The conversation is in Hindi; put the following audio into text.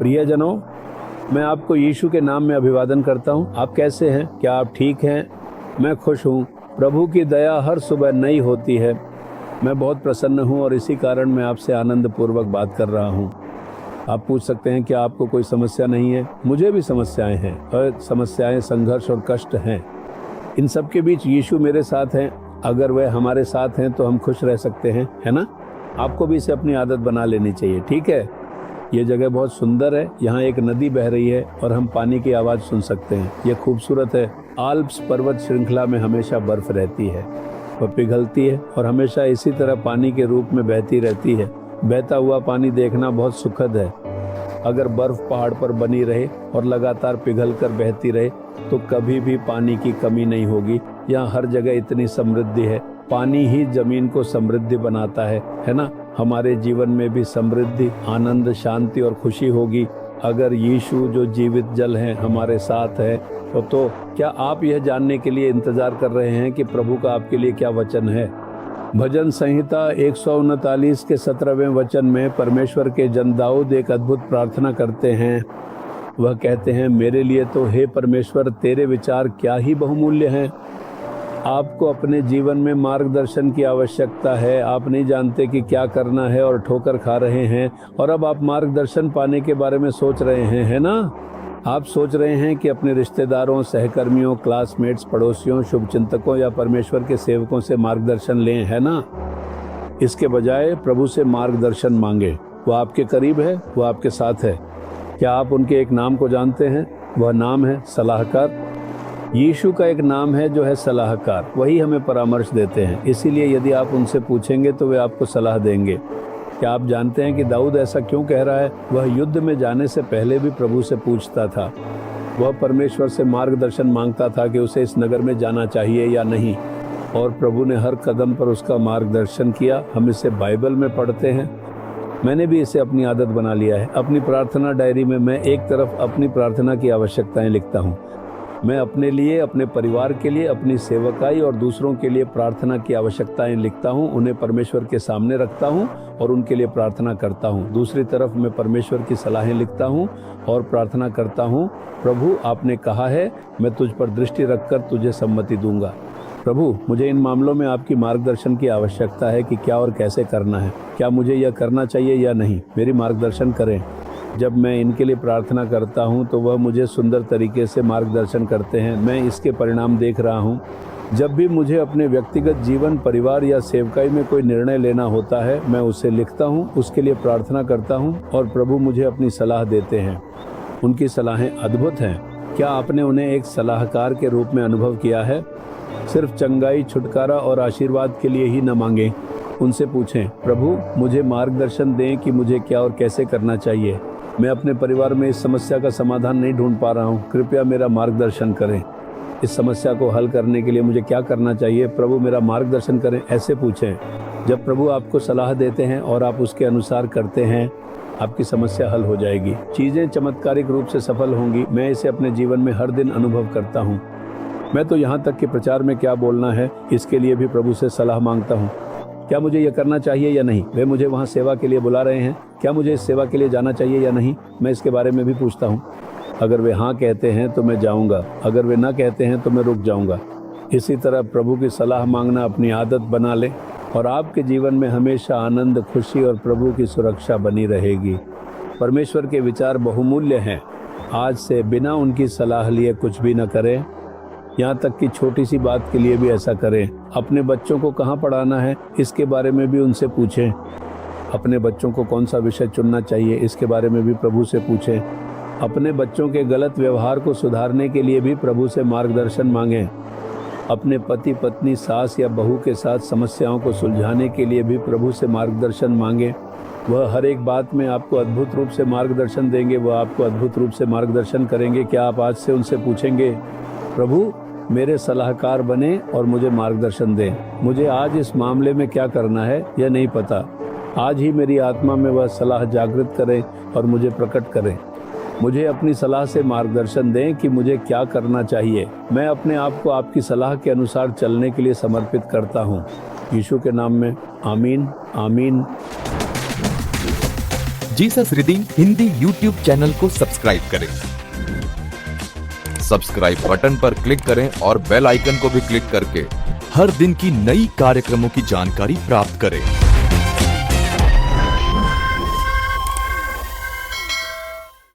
प्रियजनों, मैं आपको यीशु के नाम में अभिवादन करता हूँ। आप कैसे हैं? क्या आप ठीक हैं? मैं खुश हूँ। प्रभु की दया हर सुबह नई होती है। मैं बहुत प्रसन्न हूँ और इसी कारण मैं आपसे आनंद पूर्वक बात कर रहा हूँ। आप पूछ सकते हैं कि आपको कोई समस्या नहीं है? मुझे भी समस्याएं हैं और समस्याएं, संघर्ष और कष्ट हैं। इन सब के बीच यीशु मेरे साथ हैं। अगर वह हमारे साथ हैं तो हम खुश रह सकते हैं, है ना? आपको भी इसे अपनी आदत बना लेनी चाहिए, ठीक है? ये जगह बहुत सुंदर है। यहाँ एक नदी बह रही है और हम पानी की आवाज़ सुन सकते हैं। ये खूबसूरत है। आल्प्स पर्वत श्रृंखला में हमेशा बर्फ रहती है, वह पिघलती है और हमेशा इसी तरह पानी के रूप में बहती रहती है। बहता हुआ पानी देखना बहुत सुखद है। अगर बर्फ पहाड़ पर बनी रहे और लगातार पिघलकर बहती रहे तो कभी भी पानी की कमी नहीं होगी। यहाँ हर जगह इतनी समृद्धि है। पानी ही जमीन को समृद्धि बनाता है ना? हमारे जीवन में भी समृद्धि, आनंद, शांति और खुशी होगी अगर यीशु जो जीवित जल है हमारे साथ है। तो क्या आप यह जानने के लिए इंतजार कर रहे हैं कि प्रभु का आपके लिए क्या वचन है? भजन संहिता 139 के 17वें वचन में परमेश्वर के जन दाऊद एक अद्भुत प्रार्थना करते हैं। वह कहते हैं, मेरे लिए तो हे परमेश्वर तेरे विचार क्या ही बहुमूल्य हैं। आपको अपने जीवन में मार्गदर्शन की आवश्यकता है। आप नहीं जानते कि क्या करना है और ठोकर खा रहे हैं और अब आप मार्गदर्शन पाने के बारे में सोच रहे हैं, है ना? आप सोच रहे हैं कि अपने रिश्तेदारों, सहकर्मियों, क्लासमेट्स, पड़ोसियों, शुभचिंतकों या परमेश्वर के सेवकों से मार्गदर्शन लें, है ना? इसके बजाय प्रभु से मार्गदर्शन मांगे। वह आपके करीब है, वह आपके साथ है। क्या आप उनके एक नाम को जानते हैं? वह नाम है सलाहकार। यीशु का एक नाम है जो है सलाहकार। वही हमें परामर्श देते हैं। इसीलिए यदि आप उनसे पूछेंगे तो वे आपको सलाह देंगे। क्या आप जानते हैं कि दाऊद ऐसा क्यों कह रहा है? वह युद्ध में जाने से पहले भी प्रभु से पूछता था। वह परमेश्वर से मार्गदर्शन मांगता था कि उसे इस नगर में जाना चाहिए या नहीं, और प्रभु ने हर कदम पर उसका मार्गदर्शन किया। हम इसे बाइबल में पढ़ते हैं। मैंने भी इसे अपनी आदत बना लिया है। अपनी प्रार्थना डायरी में मैं एक तरफ अपनी प्रार्थना की आवश्यकताएं लिखता हूँ। मैं अपने लिए, अपने परिवार के लिए, अपनी सेवकाई और दूसरों के लिए प्रार्थना की आवश्यकताएं लिखता हूं। उन्हें परमेश्वर के सामने रखता हूं और उनके लिए प्रार्थना करता हूं। दूसरी तरफ मैं परमेश्वर की सलाहें लिखता हूं और प्रार्थना करता हूं, प्रभु आपने कहा है, मैं तुझ पर दृष्टि रखकर तुझे सम्मति दूंगा। प्रभु, मुझे इन मामलों में आपकी मार्गदर्शन की आवश्यकता है कि क्या और कैसे करना है। क्या मुझे यह करना चाहिए या नहीं? मेरी मार्गदर्शन करें। जब मैं इनके लिए प्रार्थना करता हूं तो वह मुझे सुंदर तरीके से मार्गदर्शन करते हैं। मैं इसके परिणाम देख रहा हूं। जब भी मुझे अपने व्यक्तिगत जीवन, परिवार या सेवकाई में कोई निर्णय लेना होता है, मैं उसे लिखता हूं, उसके लिए प्रार्थना करता हूं और प्रभु मुझे अपनी सलाह देते हैं। उनकी सलाहें अद्भुत हैं। क्या आपने उन्हें एक सलाहकार के रूप में अनुभव किया है? सिर्फ चंगाई, छुटकारा और आशीर्वाद के लिए ही न मांगें। उनसे पूछें, प्रभु मुझे मार्गदर्शन दें कि मुझे क्या और कैसे करना चाहिए। मैं अपने परिवार में इस समस्या का समाधान नहीं ढूंढ पा रहा हूँ, कृपया मेरा मार्गदर्शन करें। इस समस्या को हल करने के लिए मुझे क्या करना चाहिए? प्रभु मेरा मार्गदर्शन करें। ऐसे पूछें। जब प्रभु आपको सलाह देते हैं और आप उसके अनुसार करते हैं, आपकी समस्या हल हो जाएगी। चीज़ें चमत्कारिक रूप से सफल होंगी। मैं इसे अपने जीवन में हर दिन अनुभव करता हूँ। मैं तो यहाँ तक कि प्रचार में क्या बोलना है, इसके लिए भी प्रभु से सलाह मांगता हूँ। क्या मुझे यह करना चाहिए या नहीं? वे मुझे वहाँ सेवा के लिए बुला रहे हैं। क्या मुझे इस सेवा के लिए जाना चाहिए या नहीं? मैं इसके बारे में भी पूछता हूँ। अगर वे हाँ कहते हैं तो मैं जाऊँगा, अगर वे ना कहते हैं तो मैं रुक जाऊँगा। इसी तरह प्रभु की सलाह मांगना अपनी आदत बना लें और आपके जीवन में हमेशा आनंद, खुशी और प्रभु की सुरक्षा बनी रहेगी। परमेश्वर के विचार बहुमूल्य हैं। आज से बिना उनकी सलाह लिए कुछ भी न करें, यहाँ तक कि छोटी सी बात के लिए भी ऐसा करें। अपने बच्चों को कहाँ पढ़ाना है, इसके बारे में भी उनसे पूछें। अपने बच्चों को कौन सा विषय चुनना चाहिए, इसके बारे में भी प्रभु से पूछें। अपने बच्चों के गलत व्यवहार को सुधारने के लिए भी प्रभु से मार्गदर्शन मांगें। अपने पति, पत्नी, सास या बहू के साथ समस्याओं को सुलझाने के लिए भी प्रभु से मार्गदर्शन मांगें। वह हर एक बात में आपको अद्भुत रूप से मार्गदर्शन देंगे। वह आपको अद्भुत रूप से मार्गदर्शन करेंगे। क्या आप आज से उनसे पूछेंगे, प्रभु मेरे सलाहकार बने और मुझे मार्गदर्शन दें। मुझे आज इस मामले में क्या करना है यह नहीं पता। आज ही मेरी आत्मा में वह सलाह जागृत करें और मुझे प्रकट करें। मुझे अपनी सलाह से मार्गदर्शन दें कि मुझे क्या करना चाहिए। मैं अपने आप को आपकी सलाह के अनुसार चलने के लिए समर्पित करता हूँ। यीशु के नाम में आमीन, आमीन। Jesus redeem Hindi YouTube channel को सब्सक्राइब करें। सब्सक्राइब बटन पर क्लिक करें और बेल आइकन को भी क्लिक करके हर दिन की नई कार्यक्रमों की जानकारी प्राप्त करें।